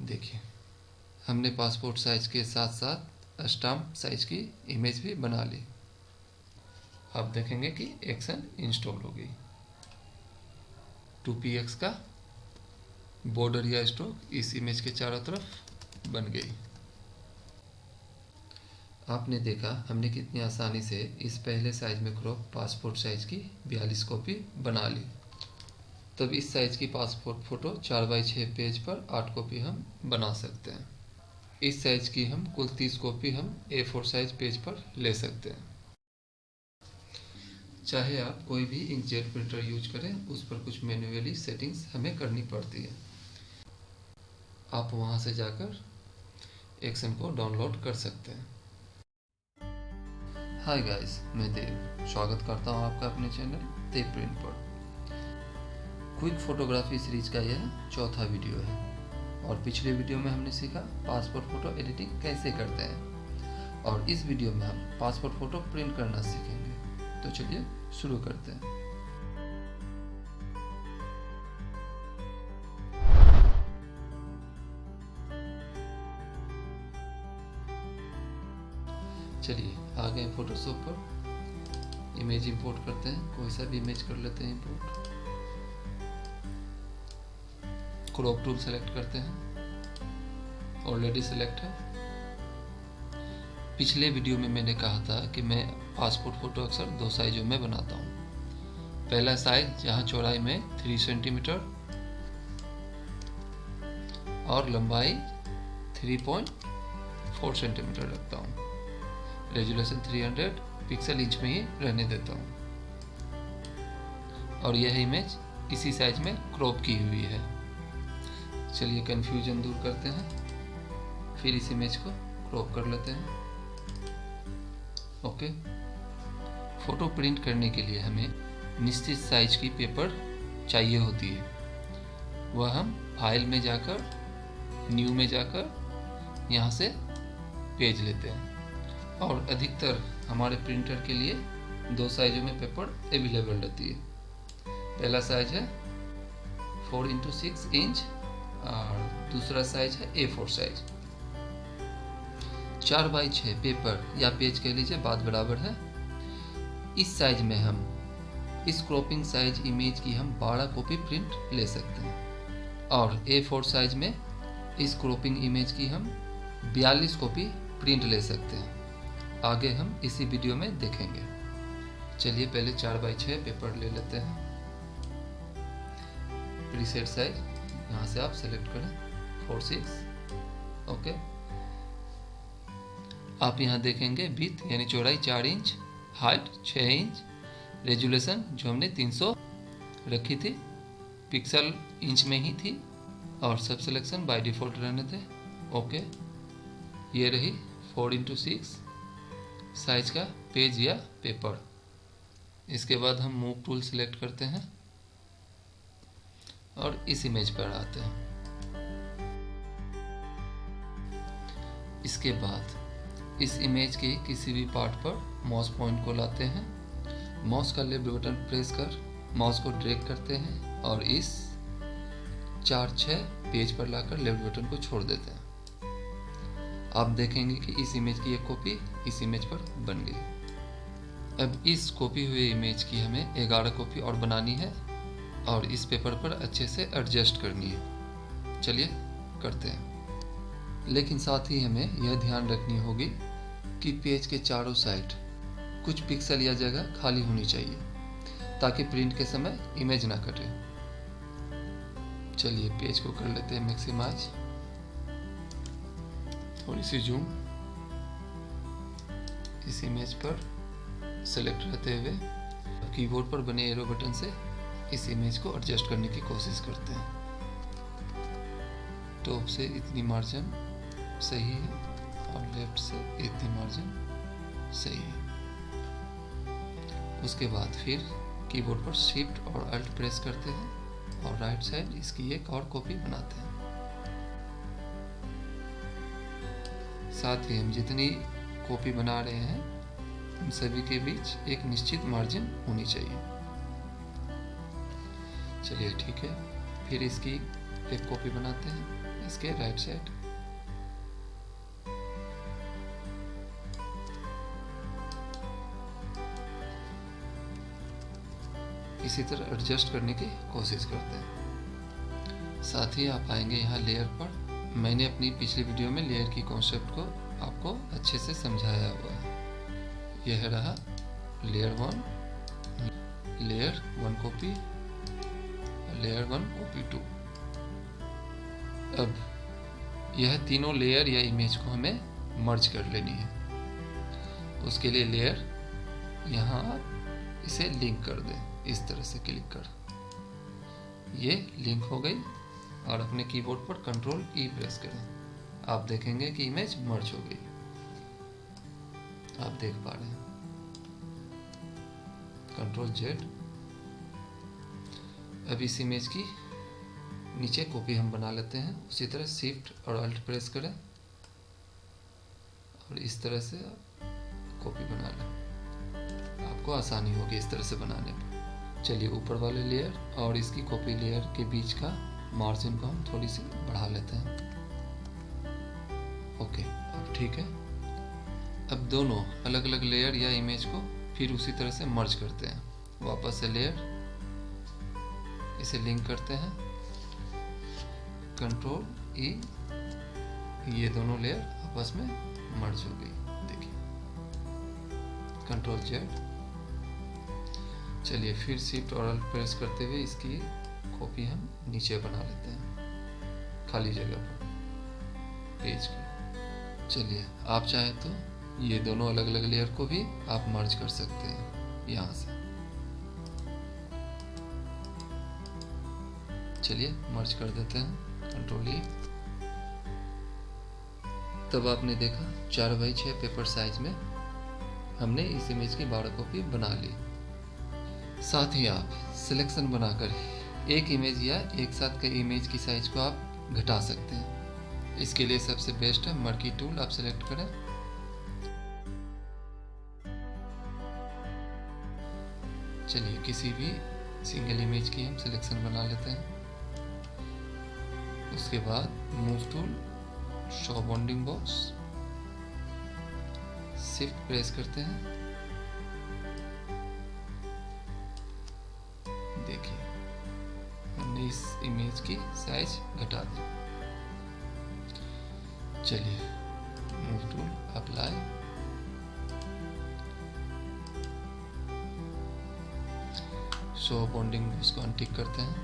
देखिए, हमने passport size के साथ साथ स्टाम्प साइज की इमेज भी बना ली। आप देखेंगे कि एक्शन इंस्टॉल हो गई। 2px का बॉर्डर या स्ट्रोक इस इमेज के चारों तरफ बन गई। आपने देखा हमने कितनी आसानी से इस पहले साइज में क्रॉप पासपोर्ट साइज की 42 कॉपी बना ली। तब इस साइज की पासपोर्ट फ़ोटो 4x6 पेज पर 8 कॉपी हम बना सकते हैं। इस साइज की हम कुल 30 कॉपी हम A4 साइज पेज पर ले सकते हैं। चाहे आप कोई भी इंकजेट प्रिंटर यूज करें, उस पर कुछ मैन्युअली सेटिंग्स हमें करनी पड़ती है। आप वहां से जाकर एक्शन को डाउनलोड कर सकते हैं। हाय गाइस, मैं देव स्वागत करता हूं आपका अपने चैनल देव प्रिंट पर। क्विक फोटोग्राफी सीरीज का यह चौथा वीडियो है और पिछले वीडियो में हमने सीखा पासपोर्ट फ़ोटो एडिटिंग कैसे करते हैं और इस वीडियो में हम पासपोर्ट फ़ोटो प्रिंट करना सीखेंगे। तो चलिए शुरू करते हैं। चलिए आ गए फोटोशॉप पर। इमेज इंपोर्ट करते हैं, कोई सा भी इमेज कर लेते हैं इंपोर्ट। क्रॉप टूल सेलेक्ट करते हैं, ऑलरेडी सेलेक्ट है। पिछले वीडियो में मैंने कहा था कि मैं पासपोर्ट फ़ोटो अक्सर 2 साइजों में बनाता हूँ। पहला साइज जहाँ चौड़ाई में 3 सेंटीमीटर और लंबाई 3.4 सेंटीमीटर रखता हूँ। रेजोल्यूशन 300 पिक्सल इंच में ही रहने देता हूँ और यह इमेज इसी साइज में क्रॉप की हुई है। चलिए कन्फ्यूजन दूर करते हैं, फिर इस इमेज को क्रॉप कर लेते हैं। ओके। फोटो प्रिंट करने के लिए हमें निश्चित साइज की पेपर चाहिए होती है। वह हम फाइल में जाकर, न्यू में जाकर यहाँ से पेज लेते हैं और अधिकतर हमारे प्रिंटर के लिए 2 साइजों में पेपर अवेलेबल रहती है। पहला साइज है 4x6 इंच और दूसरा साइज है A4 साइज। 4x6 पेपर या पेज कह लीजिए, बात बराबर है। इस साइज में हम इस क्रॉपिंग साइज इमेज की हम 12 कॉपी प्रिंट ले सकते हैं और A4 साइज में इस क्रॉपिंग इमेज की हम 42 कॉपी प्रिंट ले सकते हैं। आगे हम इसी वीडियो में देखेंगे। चलिए पहले 4x6 पेपर ले लेते हैं। प्रीसेट साइज यहाँ से आप सेलेक्ट करें 4/6। ओके। आप यहाँ देखेंगे विड्थ यानी चौड़ाई 4 इंच, हाइट 6 इंच, रेजोल्यूशन जो हमने 300 रखी थी पिक्सल इंच में ही थी और सब सिलेक्शन बाय डिफ़ॉल्ट रहने थे। ओके। ये रही 4x6 साइज का पेज या पेपर। इसके बाद हम मूव टूल सेलेक्ट करते हैं और इस इमेज पर आते हैं। इसके बाद इस इमेज के किसी भी पार्ट पर माउस पॉइंट को लाते हैं, माउस का लेफ्ट बटन प्रेस कर माउस को ड्रैग करते हैं और इस 4/6 पेज पर लाकर लेफ्ट बटन को छोड़ देते हैं। आप देखेंगे कि इस इमेज की एक कॉपी इस इमेज पर बन गई। अब इस कॉपी हुए इमेज की हमें 11 कॉपी और बनानी है और इस पेपर पर अच्छे से एडजस्ट करनी है। चलिए करते हैं। लेकिन साथ ही हमें यह ध्यान रखनी होगी कि पेज के चारों साइड कुछ पिक्सल या जगह खाली होनी चाहिए ताकि प्रिंट के समय इमेज ना कटे। चलिए पेज को कर लेते हैं मैक्सिमाइज, थोड़ी सी जूम। इस इमेज पर सेलेक्ट रहते हुए कीबोर्ड पर बने एरो बटन से इस इमेज को एडजस्ट करने की कोशिश करते हैं। टॉप से इतनी मार्जिन सही है और लेफ्ट से इतनी मार्जिन सही है। उसके बाद फिर कीबोर्ड पर शिफ्ट और अल्ट प्रेस करते हैं और राइट साइड इसकी एक और कॉपी बनाते हैं। साथ ही हम जितनी कॉपी बना रहे हैं उन सभी के बीच एक निश्चित मार्जिन होनी चाहिए। चलिए ठीक है, फिर इसकी एक कॉपी बनाते हैं इसके राइट साइड। इसी तरह एडजस्ट करने की कोशिश करते हैं। साथ ही आप आएंगे यहाँ लेयर पर। मैंने अपनी पिछली वीडियो में लेयर की कॉन्सेप्ट को आपको अच्छे से समझाया हुआ है। यह रहा layer 1, layer 1 copy, layer 1 copy 2। अब यह तीनों लेयर या इमेज को हमें मर्ज कर लेनी है। उसके लिए लेयर यहाँ आप इसे लिंक कर दें, इस तरह से क्लिक कर, ये लिंक हो गई। और अपने कीबोर्ड पर कंट्रोल ई प्रेस करें। आप देखेंगे कि इमेज मर्ज हो गई, आप देख पा रहे हैं। Control Z. अब इस इमेज की नीचे कॉपी हम बना लेते हैं। उसी तरह शिफ्ट और अल्ट प्रेस करें और इस तरह से आप कॉपी बना लें। आपको आसानी होगी इस तरह से बनाने पर। चलिए ऊपर वाले लेयर और इसकी कॉपी लेयर के बीच का मार्जिन को हम थोड़ी सी बढ़ा लेते हैं। ओके, अब ठीक है। अब दोनों अलग अलग लेयर या इमेज को फिर उसी तरह से मर्ज करते हैं। वापस से लेयर, इसे लिंक करते हैं, कंट्रोल ई, ये दोनों लेयर आपस में मर्ज हो गई। देखिए, कंट्रोल जेड। चलिए फिर शिफ्ट और अल्ट प्रेस करते हुए इसकी कॉपी हम नीचे बना लेते हैं, खाली जगह पर पेज के। चलिए आप चाहे तो ये दोनों अलग अलग लेयर को भी आप मर्ज कर सकते हैं यहाँ से। चलिए मर्ज कर देते हैं, कंट्रोल ई। तब आपने देखा 4x6 पेपर साइज में हमने इस इमेज की 12 कॉपी बना ली। साथ ही आप सिलेक्शन बनाकर एक इमेज या एक साथ कई इमेज की साइज को आप घटा सकते हैं। इसके लिए सबसे बेस्ट है मर्की टूल, आप सेलेक्ट करें। चलिए किसी भी सिंगल इमेज की हम सिलेक्शन बना लेते हैं। उसके बाद move tool, show bounding box, shift press करते हैं। देखिए हमने इस इमेज की साइज घटा दी। चलिए move tool, apply, show bounding box को अनटिक करते हैं।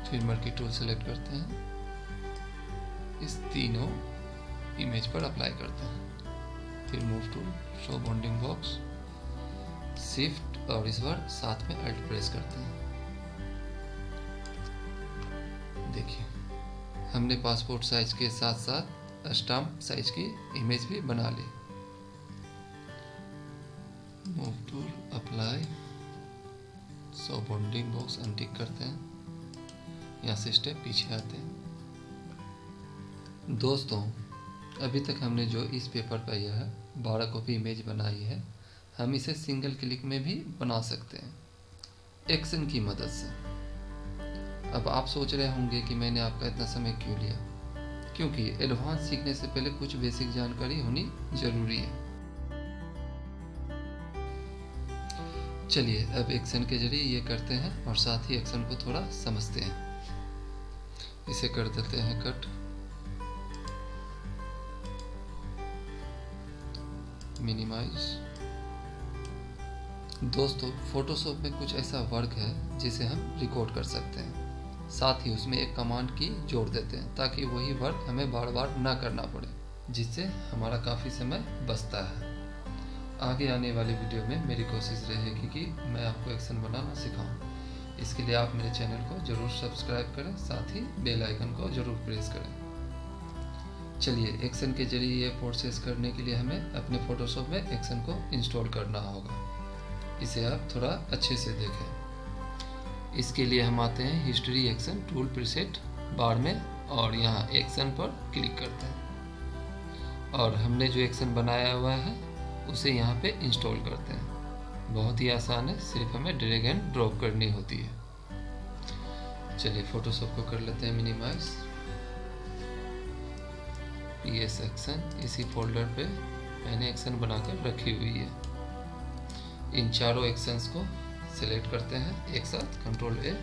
फिर मर्की टूल सेलेक्ट करते हैं, इस तीनों इमेज पर अप्लाई करते हैं। फिर move tool, show bounding box, shift और इस बार साथ में अल्ट प्रेस करते हैं। देखिए हमने पासपोर्ट साइज के साथ साथ स्टाम्प साइज की इमेज भी बना ली। Move tool, apply, show bounding box untick करते हैं। यहाँ से स्टेप पीछे आते हैं। दोस्तों अभी तक हमने जो इस पेपर पर यह 12 कॉपी इमेज बनाई है, हम इसे सिंगल क्लिक में भी बना सकते हैं एक्शन की मदद से। अब आप सोच रहे होंगे कि मैंने आपका इतना समय क्यों लिया, क्योंकि एडवांस सीखने से पहले कुछ बेसिक जानकारी होनी जरूरी है। चलिए अब एक्शन के जरिए ये करते हैं और साथ ही एक्शन को थोड़ा समझते हैं। इसे कर देते हैं कट, मिनिमाइज। दोस्तों फोटोशॉप में कुछ ऐसा वर्क है जिसे हम रिकॉर्ड कर सकते हैं, साथ ही उसमें एक कमांड की जोड़ देते हैं ताकि वही वर्क हमें बार बार ना करना पड़े, जिससे हमारा काफ़ी समय बचता है। आगे आने वाली वीडियो में मेरी कोशिश रहेगी कि मैं आपको एक्शन बनाना सिखाऊं। इसके लिए आप मेरे चैनल को ज़रूर सब्सक्राइब करें, साथ ही बेल आइकन को ज़रूर प्रेस करें। चलिए एक्शन के जरिए ये प्रोसेस करने के लिए हमें अपने फोटोशॉप में एक्शन को इंस्टॉल करना होगा। इसे आप थोड़ा अच्छे से देखें। इसके लिए हम आते हैं हिस्ट्री एक्शन टूल प्रीसेट बार में और यहाँ एक्शन पर क्लिक करते हैं और हमने जो एक्शन बनाया हुआ है उसे यहाँ पे इंस्टॉल करते हैं। बहुत ही आसान है, सिर्फ हमें ड्रैग एंड ड्रॉप करनी होती है। चलिए फोटोशॉप को कर लेते हैं मिनिमाइज। PS एक्शन, इसी फोल्डर पे मैंने एक्शन बनाकर रखी हुई है। इन चारों एक्शंस को सिलेक्ट करते हैं एक साथ, कंट्रोल A,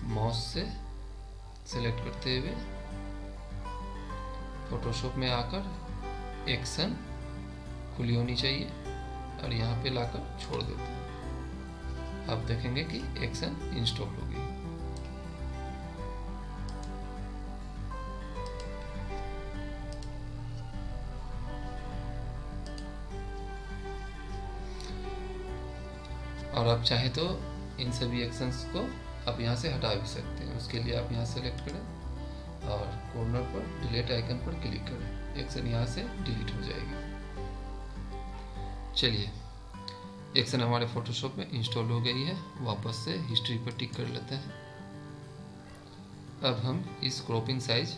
माउस से सिलेक्ट करते हुए फोटोशॉप में आकर एक्शन खुली होनी चाहिए और यहाँ पे लाकर छोड़ देते हैं। आप देखेंगे कि एक्शन इंस्टॉल हो गई। और आप चाहे तो इन सभी एक्शंस को आप यहाँ से हटा भी सकते हैं। उसके लिए आप यहाँ सेलेक्ट करें और कॉर्नर पर डिलीट आइकन पर क्लिक करें, एक्शन यहाँ से डिलीट हो जाएगी। चलिए एक्शन हमारे फोटोशॉप में इंस्टॉल हो गई है। वापस से हिस्ट्री पर टिक कर लेते हैं। अब हम इस क्रॉपिंग साइज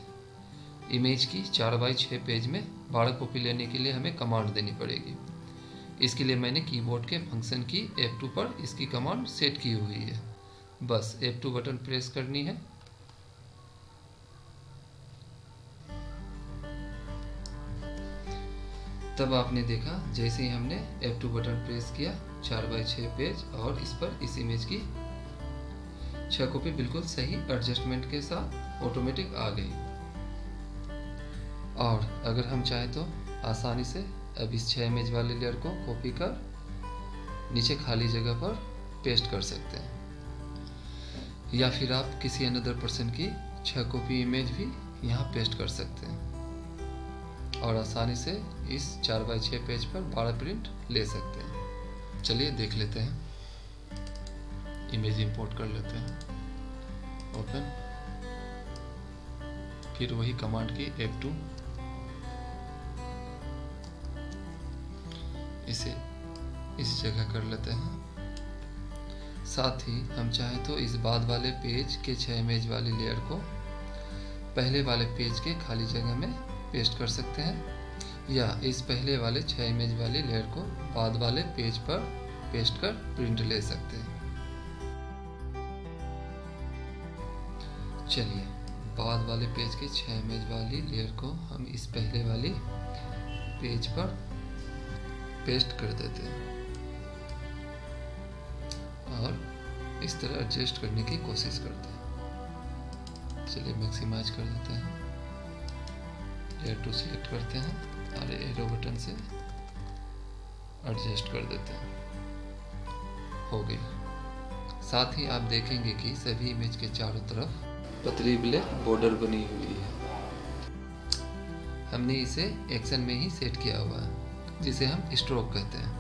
इमेज की 4x6 पेज में 12 कॉपी लेने के लिए हमें कमांड देनी पड़ेगी। इसके लिए मैंने कीबोर्ड के फंक्शन की F2 पर इसकी कमांड सेट की हुई है। बस F2 बटन प्रेस करनी है। तब आपने देखा जैसे ही हमने F2 बटन प्रेस किया 4x6 पेज और इस पर इस इमेज की 6 कॉपी बिल्कुल सही एडजस्टमेंट के साथ ऑटोमेटिक आ गई। और अगर हम चाहें तो आसानी से अब इस 6 इमेज वाले लेयर को कॉपी कर नीचे खाली जगह पर पेस्ट कर सकते हैं, या फिर आप किसी अनदर पर्सन की 6 कॉपी इमेज भी यहाँ पेस्ट कर सकते हैं और आसानी से इस 4x6 पेज पर 12 प्रिंट ले सकते हैं। चलिए देख लेते हैं। इमेज इंपोर्ट कर लेते हैं, ओपन, फिर वही कमांड की F2, इसे इस जगह कर लेते हैं। साथ ही हम चाहें तो इस बाद वाले पेज के 6 इमेज वाली लेयर को पहले वाले पेज के खाली जगह में पेस्ट कर सकते हैं, या इस पहले वाले 6 इमेज वाली लेयर को बाद वाले पेज पर पेस्ट कर प्रिंट ले सकते हैं। चलिए बाद वाले पेज के 6 इमेज वाली लेयर को हम इस पहले वाली पेज पर पेस्ट कर देते हैं और इस तरह एडजस्ट करने की कोशिश करते हैं। चलिए मैक्सिमाइज कर देते हैं, लेयर 2 सिलेक्ट करते हैं और एरो बटन से एडजस्ट कर देते हैं। हो गई। साथ ही आप देखेंगे कि सभी इमेज के चारों तरफ पतली ब्लैक बॉर्डर बनी हुई है। हमने इसे एक्शन में ही सेट किया हुआ है, जिसे हम स्ट्रोक कहते हैं।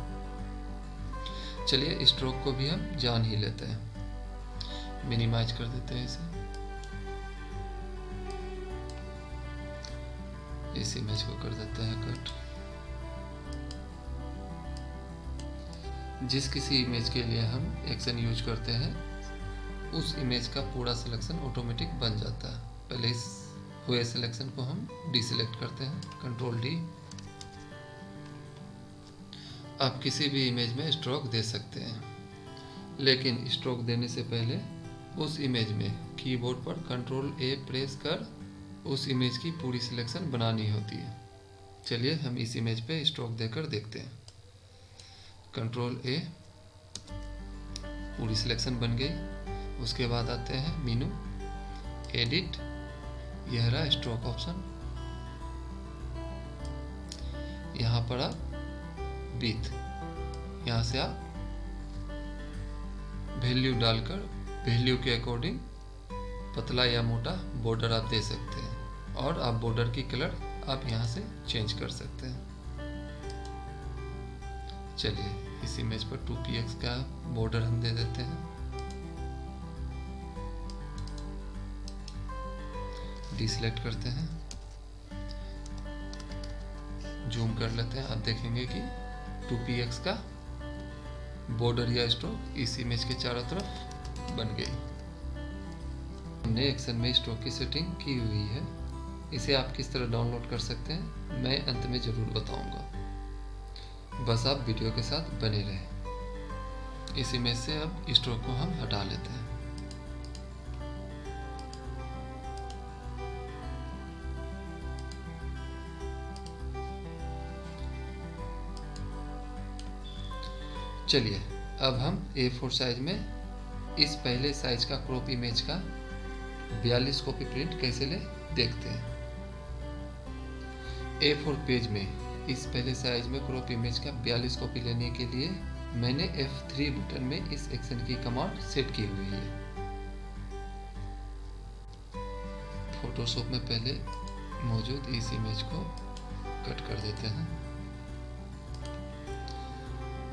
चलिए स्ट्रोक को भी हम जान ही लेते हैं। मिनिमाइज कर देते हैं इसे। इस इमेज को कर देते हैं कट। जिस किसी इमेज के लिए हम एक्शन यूज करते हैं उस इमेज का पूरा सिलेक्शन ऑटोमेटिक बन जाता है। पहले इस हुए सिलेक्शन को हम डीसिलेक्ट करते हैं, कंट्रोल D। आप किसी भी इमेज में स्ट्रोक दे सकते हैं, लेकिन स्ट्रोक देने से पहले उस इमेज में कीबोर्ड पर कंट्रोल A प्रेस कर उस इमेज की पूरी सिलेक्शन बनानी होती है। चलिए हम इस इमेज पे स्ट्रोक देकर देखते हैं। कंट्रोल A, पूरी सिलेक्शन बन गई। उसके बाद आते हैं मेनू, एडिट, यह रहा स्ट्रोक ऑप्शन। यहाँ पर आप विड्थ, यहाँ से आप वैल्यू डालकर वैल्यू के अकॉर्डिंग पतला या मोटा बॉर्डर आप दे सकते हैं, और आप बॉर्डर की कलर आप यहाँ से चेंज कर सकते हैं। चलिए इस इमेज पर 2px का बॉर्डर हम दे देते हैं। डीसिलेक्ट करते हैं, जूम कर लेते हैं। आप देखेंगे कि 2px का बॉर्डर या स्ट्रोक इस इमेज के चारों तरफ बन गई। हमने एक्शन में स्ट्रोक की सेटिंग की हुई है। इसे आप किस तरह डाउनलोड कर सकते हैं मैं अंत में ज़रूर बताऊंगा, बस आप वीडियो के साथ बने रहें। इस इमेज से अब स्ट्रोक को हम हटा लेते हैं। चलिए अब हम A4 साइज में इस पहले साइज का क्रॉप इमेज का 42 कॉपी प्रिंट कैसे ले देखते हैं। A4 पेज में इस पहले साइज में क्रॉप इमेज का 42 कॉपी लेने के लिए मैंने F3 बटन में इस एक्शन की कमांड सेट की हुई है। फोटोशॉप में पहले मौजूद इस इमेज को कट कर देते हैं।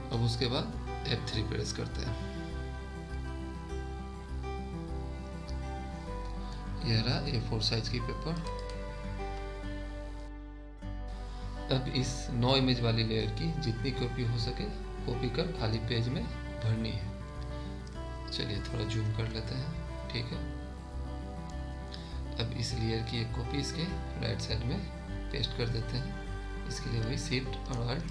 अब उसके बाद F3 प्रेस करते हैं। यह रहा A4 साइज की पेपर। अब इस 9 इमेज वाली लेयर की जितनी कॉपी हो सके कॉपी कर खाली पेज में भरनी है। चलिए थोड़ा जूम कर लेते हैं, ठीक है। अब इस लेयर की एक कॉपी इसके राइट साइड में पेस्ट कर देते हैं। इसके लिए वही शिफ्ट और अल्ट,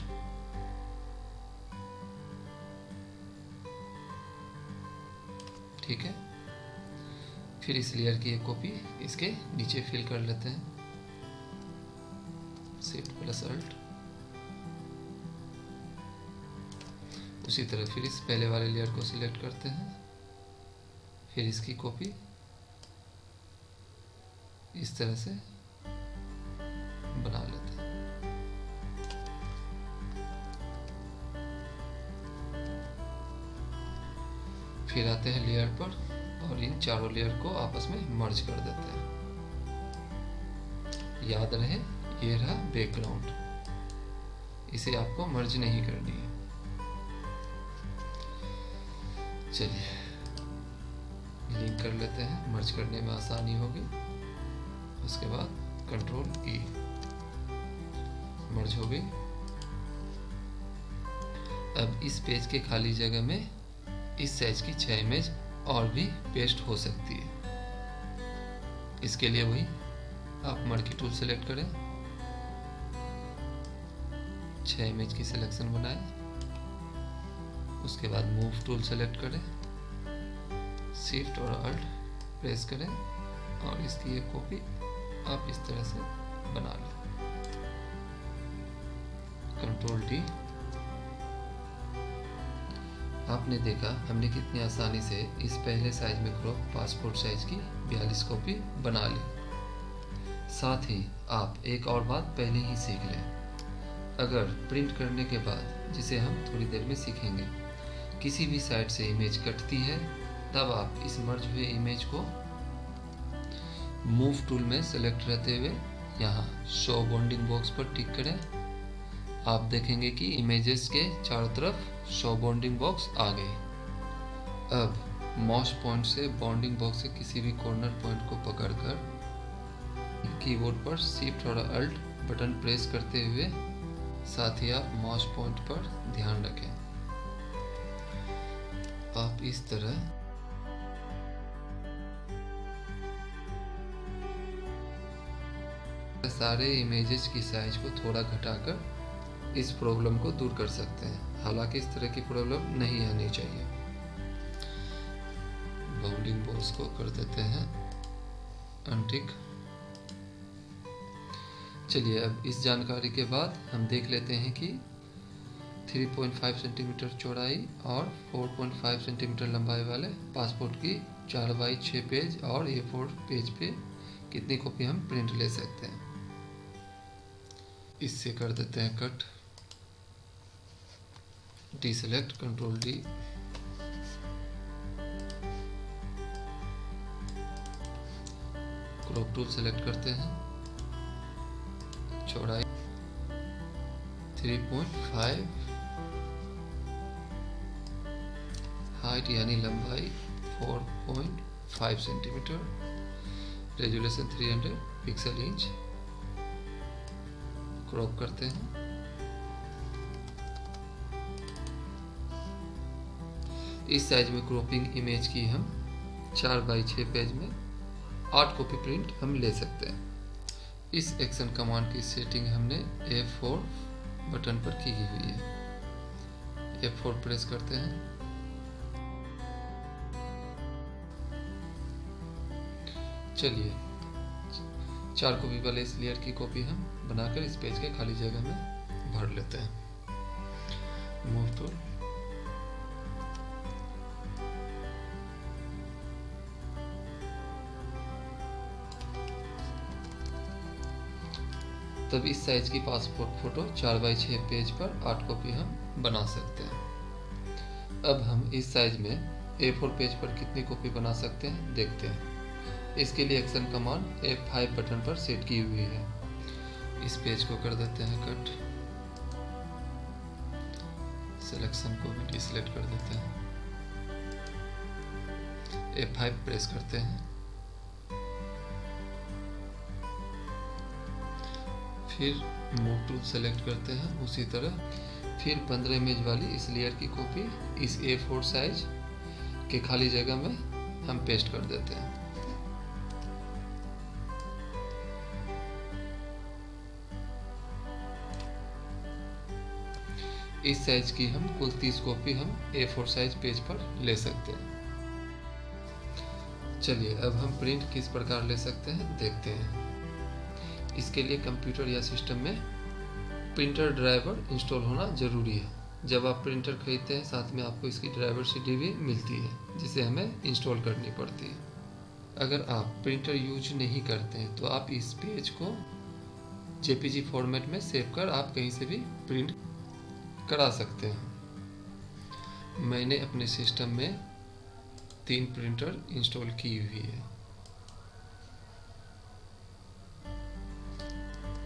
ठीक है। फिर इस लेयर की एक कॉपी इसके नीचे फिल कर लेते हैं, शिफ्ट प्लस अल्ट। उसी तरह फिर इस पहले वाले लेयर को सिलेक्ट करते हैं, फिर इसकी कॉपी इस तरह से बना लेते हैं। फिर आते हैं लेयर पर और इन चारों लेयर को आपस में मर्ज कर देते हैं। याद रहे ये रहा बैकग्राउंड, इसे आपको मर्ज नहीं करनी है। चलिए लिंक कर लेते हैं, मर्ज करने में आसानी होगी। उसके बाद कंट्रोल ई, मर्ज हो गई। अब इस पेज के खाली जगह में इस साइज की 6 इमेज और भी पेस्ट हो सकती है। इसके लिए वही आप मर्की टूल सेलेक्ट करें, 6 इमेज की सिलेक्शन बनाएं। उसके बाद मूव टूल सेलेक्ट करें, शिफ्ट और अल्ट प्रेस करें और इसकी एक कॉपी आप इस तरह से बना लें। Control D. आपने देखा हमने कितनी आसानी से इस पहले साइज में क्रॉप पासपोर्ट साइज की 42 कॉपी बना ली। साथ ही आप एक और बात पहले ही सीख लें। अगर प्रिंट करने के बाद, जिसे हम थोड़ी देर में सीखेंगे, किसी भी साइड से इमेज कटती है, तब आप इस मर्ज हुए इमेज को मूव टूल में सेलेक्ट रहते हुए यहाँ शो बॉन्डिंग बॉक्स पर टिक करें। आप देखेंगे कि इमेजेस के चारों तरफ शो बॉन्डिंग बॉक्स आ गए। अब माउस पॉइंट से बॉन्डिंग बॉक्स के किसी भी कॉर्नर पॉइंट को पकड़कर कीबोर्ड पर शिफ्ट और अल्ट बटन प्रेस करते हुए, साथ ही आप माउस पॉइंट पर ध्यान रखें। आप इस तरह सारे इमेजेस की साइज को थोड़ा घटाकर इस प्रॉब्लम को दूर कर सकते हैं। हालांकि इस तरह की प्रॉब्लम नहीं आनी चाहिए। बाउंडिंग बॉक्स को कर देते हैं अनटिक। चलिए अब इस जानकारी के बाद हम देख लेते हैं कि 3.5 सेंटीमीटर चौड़ाई और 4.5 सेंटीमीटर लंबाई वाले पासपोर्ट की 4x6 पेज और A4 पेज पे कितनी कॉपी हम प्रिंट ले सकते हैं। इससे कर देते हैं cut, deselect, control D. Crop tool select करते हैं, चौड़ाई 3.5, हाइट यानी लंबाई 4.5 centimetre, resolution 300 pixel inch. Crop करते हैं। इस साइज में क्रॉपिंग इमेज की हम 4x6 पेज में 8 कॉपी प्रिंट हम ले सकते हैं। इस एक्शन कमांड की सेटिंग हमने F4 बटन पर की हुई है। F4 प्रेस करते हैं। चलिए 4 कॉपी वाले इस लेयर की कॉपी हम बनाकर इस पेज के खाली जगह में भर लेते हैं। मूव टूल, तब इस साइज की पासपोर्ट फ़ोटो 4x6 पेज पर 8 कॉपी हम बना सकते हैं। अब हम इस साइज में A4 पेज पर कितनी कॉपी बना सकते हैं देखते हैं। इसके लिए एक्शन कमांड F5 बटन पर सेट की हुई है। इस पेज को कर देते हैं कट, सिलेक्शन को भी डिसलेक्ट कर देते हैं, F5 प्रेस करते हैं, फिर मूव टूल सेलेक्ट करते हैं। उसी तरह फिर 15 इमेज वाली इस लेयर की कॉपी इस A4 साइज के खाली जगह में हम पेस्ट कर देते हैं। इस साइज की हम कुल 30 कॉपी हम A4 साइज पेज पर ले सकते हैं। चलिए अब हम प्रिंट किस प्रकार ले सकते हैं देखते हैं। इसके लिए कंप्यूटर या सिस्टम में प्रिंटर ड्राइवर इंस्टॉल होना ज़रूरी है। जब आप प्रिंटर खरीदते हैं साथ में आपको इसकी ड्राइवर CD भी मिलती है जिसे हमें इंस्टॉल करनी पड़ती है। अगर आप प्रिंटर यूज नहीं करते हैं तो आप इस पेज को JPG फॉर्मेट में सेव कर आप कहीं से भी प्रिंट करा सकते हैं। मैंने अपने सिस्टम में 3 प्रिंटर इंस्टॉल की हुई है।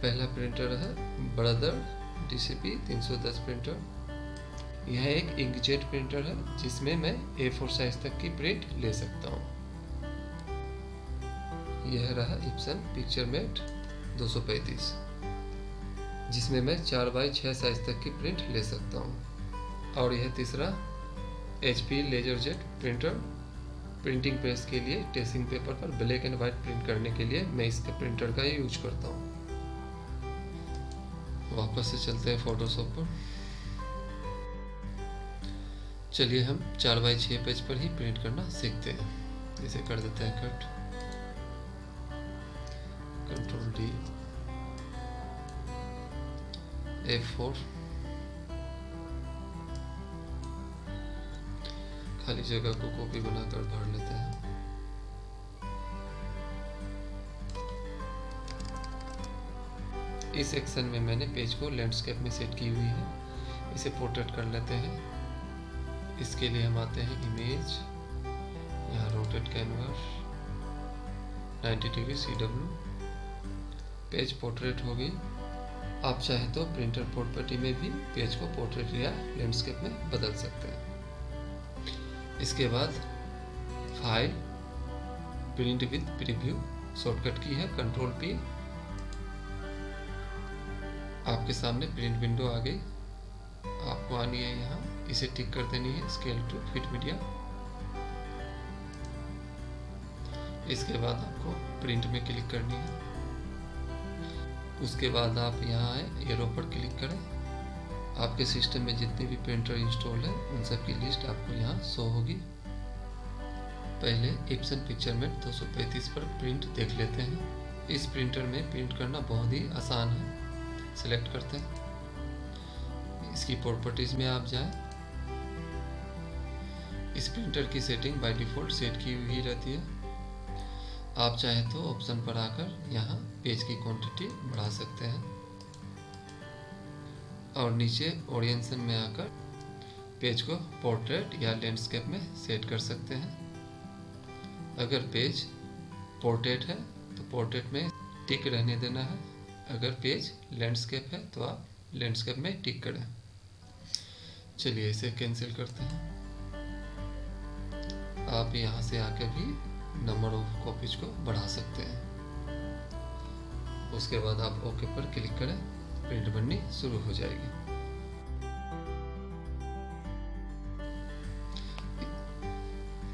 पहला प्रिंटर है ब्रदर DCP 310 प्रिंटर। यह एक इंकजेट प्रिंटर है जिसमें मैं A4 साइज तक की प्रिंट ले सकता हूँ। यह रहा इप्सन पिक्चरमेट 235 जिसमें मैं 4x6 साइज तक की प्रिंट ले सकता हूँ। और यह तीसरा HP LaserJet printer, printing press के लिए टेसिंग पेपर पर ब्लैक एंड व्हाइट प्रिंट करने के लिए मैं इसके प्रिंटर का यूज करता हूँ। वापस से चलते हैं फोटोशॉप पर। चलिए हम 4x6 पेज पर ही प्रिंट करना सीखते हैं। इसे कर देते हैं कट, Ctrl D, F4, खाली जगह को कॉपी बनाकर भर लेते हैं। इस सेक्शन में मैंने पेज को लैंडस्केप में सेट की हुई है। इसे पोर्ट्रेट कर लेते हैं। इसके लिए हम आते हैं इमेज, यहाँ rotate canvas 90 degree CW, page portrait हो गई। आप चाहे तो प्रिंटर प्रॉपर्टी में भी पेज को पोर्ट्रेट या लैंडस्केप में बदल सकते हैं। इसके बाद file, print with preview shortcut की है Ctrl P। आपके सामने प्रिंट विंडो आ गई, आपको आनी है यहाँ, इसे टिक कर देनी है स्केल टू फिट मीडिया। इसके बाद आपको प्रिंट में क्लिक करनी है। उसके बाद आप यहाँ आए, एरो पर क्लिक करें। आपके सिस्टम में जितने भी प्रिंटर इंस्टॉल है उन सब की लिस्ट आपको यहाँ शो होगी। पहले इप्सन पिक्चरमेट 235 पर प्रिंट देख लेते हैं। इस प्रिंटर में प्रिंट करना बहुत ही आसान है। सेलेक्ट करते हैं, इसकी प्रॉपर्टीज में आप जाएं। इस प्रिंटर की सेटिंग बाय डिफॉल्ट सेट की हुई रहती है। आप चाहे तो ऑप्शन पर आकर यहाँ पेज की क्वांटिटी बढ़ा सकते हैं और नीचे ओरिएंटेशन में आकर पेज को पोर्ट्रेट या लैंडस्केप में सेट कर सकते हैं। अगर पेज पोर्ट्रेट है तो पोर्ट्रेट में टिक रहने देना है। अगर पेज लैंडस्केप है तो आप लैंडस्केप में टिक करें। चलिए इसे कैंसिल करते हैं। आप यहाँ से आके भी नंबर ऑफ कॉपीज को बढ़ा सकते हैं। उसके बाद आप ओके पर क्लिक करें, प्रिंट बननी शुरू हो जाएगी।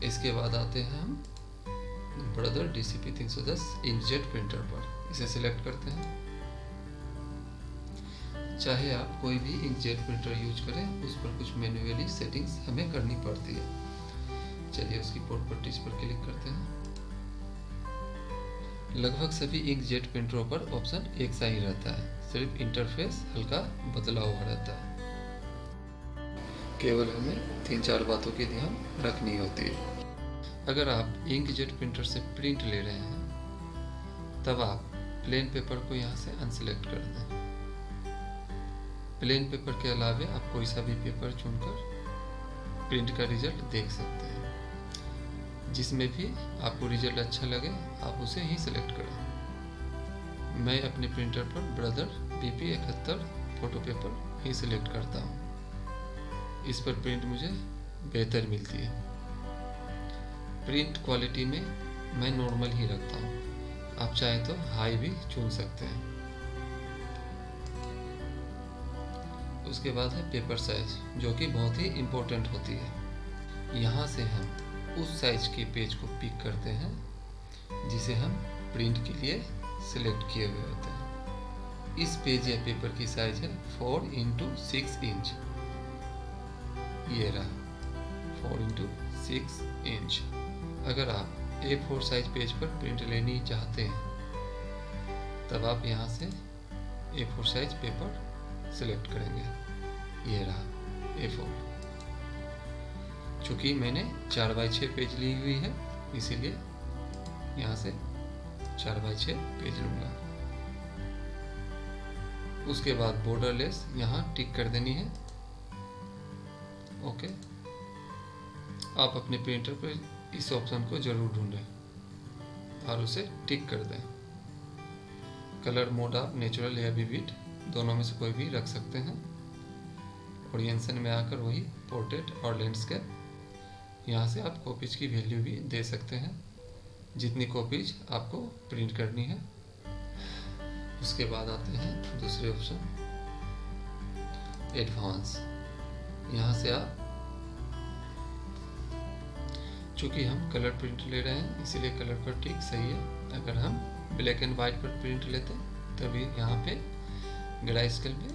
इसके बाद आते हैं हम ब्रदर DCP 310 इंकजेट प्रिंटर पर। इसे सिलेक्ट करते हैं। चाहे आप कोई भी इंकजेट प्रिंटर यूज करें, उस पर कुछ मैन्युअली सेटिंग्स हमें करनी पड़ती है। चलिए उसकी प्रॉपर्टीज पर क्लिक करते हैं। लगभग सभी इंकजेट प्रिंटरों पर ऑप्शन एक सा ही रहता है, सिर्फ इंटरफेस हल्का बदला हुआ रहता है। केवल हमें 3-4 बातों की ध्यान रखनी होती है। अगर आप इंकजेट प्रिंटर से प्रिंट ले रहे हैं तब आप प्लेन पेपर को यहाँ से अनसेलेक्ट कर दें। प्लेन पेपर के अलावे आप कोई सा भी पेपर चुनकर प्रिंट का रिजल्ट देख सकते हैं। जिसमें भी आपको रिजल्ट अच्छा लगे आप उसे ही सिलेक्ट करें। मैं अपने प्रिंटर पर ब्रदर BP 71 फोटो पेपर ही सिलेक्ट करता हूँ। इस पर प्रिंट मुझे बेहतर मिलती है। प्रिंट क्वालिटी में मैं नॉर्मल ही रखता हूँ, आप चाहे तो हाई भी चुन सकते हैं। उसके बाद है पेपर साइज, जो कि बहुत ही इम्पोर्टेंट होती है। यहाँ से हम उस साइज के पेज को पिक करते हैं जिसे हम प्रिंट के लिए सिलेक्ट किए हुए होते हैं। इस पेज या पेपर की साइज है 4x6 इंच। ये रहा 4x6 इंच। अगर आप A4 साइज पेज पर प्रिंट लेनी चाहते हैं तब आप यहाँ से A4 साइज पेपर सिलेक्ट करेंगे। ये रहा A4। चूँकि मैंने 4x6 पेज ली हुई है इसीलिए यहाँ से 4x6 पेज लूँगा। उसके बाद बॉर्डरलेस यहाँ टिक कर देनी है। ओके, आप अपने प्रिंटर पर इस ऑप्शन को जरूर ढूंढें और उसे टिक कर दें। कलर मोड आप नेचुरल या विविड दोनों में से कोई भी रख सकते हैं। ओरिएंटेशन में आकर वही पोर्ट्रेट और लैंडस्केप। यहाँ से आप कॉपीज की वैल्यू भी दे सकते हैं, जितनी कॉपीज आपको प्रिंट करनी है। उसके बाद आते हैं दूसरे ऑप्शन एडवांस। यहाँ से आप, चूँकि हम कलर प्रिंट ले रहे हैं इसीलिए कलर पर टिक सही है। अगर हम ब्लैक एंड वाइट पर प्रिंट लेते तभी यहाँ पे ग्रे स्केल पे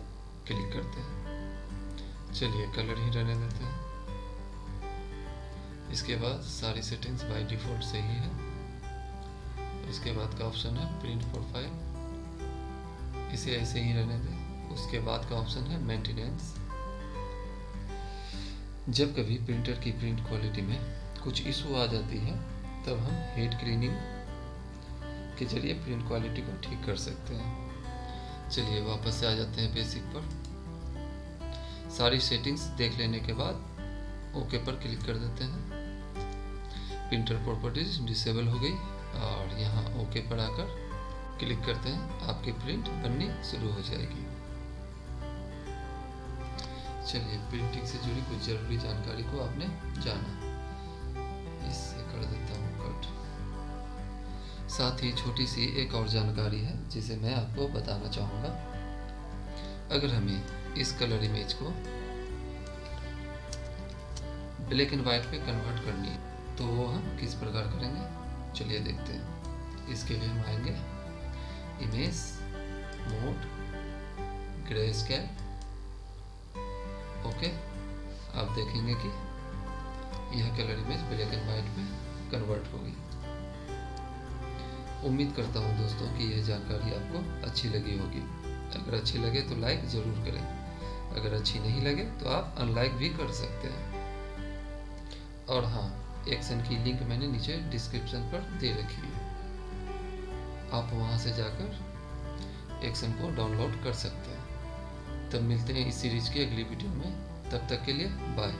क्लिक करते हैं। चलिए कलर ही रहने देते हैं। इसके बाद सारी सेटिंग्स बाय डिफ़ॉल्ट सही है। इसके बाद का ऑप्शन है प्रिंट प्रोफाइल, इसे ऐसे ही रहने दें। उसके बाद का ऑप्शन है मेंटेनेंस। जब कभी प्रिंटर की प्रिंट क्वालिटी में कुछ इशू आ जाती है तब हम हेड क्लीनिंग के जरिए प्रिंट क्वालिटी को ठीक कर सकते हैं। चलिए वापस से आ जाते हैं बेसिक पर। सारी सेटिंग्स देख लेने के बाद ओके पर क्लिक कर देते हैं। प्रिंटर प्रॉपर्टीज डिसेबल हो गई और यहाँ ओके पर आकर क्लिक करते हैं, आपकी प्रिंट बननी शुरू हो जाएगी। चलिए प्रिंटिंग से जुड़ी कुछ जरूरी जानकारी को आपने जाना, इससे कर देता हूँ कट। साथ ही छोटी सी एक और जानकारी है जिसे मैं आपको बताना चाहूँगा। अगर हमें इस कलर इमेज को ब्लैक एंड वाइट पे कन्वर्ट करनी है तो वो हम किस प्रकार करेंगे, चलिए देखते हैं। इसके लिए हम आएंगे image mode grey scale. Okay, आप देखेंगे कि यह colour image black and white में कन्वर्ट होगी। उम्मीद करता हूँ दोस्तों कि यह जानकारी आपको अच्छी लगी होगी। अगर अच्छी लगे तो लाइक ज़रूर करें, अगर अच्छी नहीं लगे तो आप अनलाइक भी कर सकते हैं। और हाँ, एक्शन की लिंक मैंने नीचे डिस्क्रिप्शन पर दे रखी है, आप वहाँ से जाकर एक्शन को डाउनलोड कर सकते हैं। तब मिलते हैं इस सीरीज की अगली वीडियो में, तब तक के लिए बाय।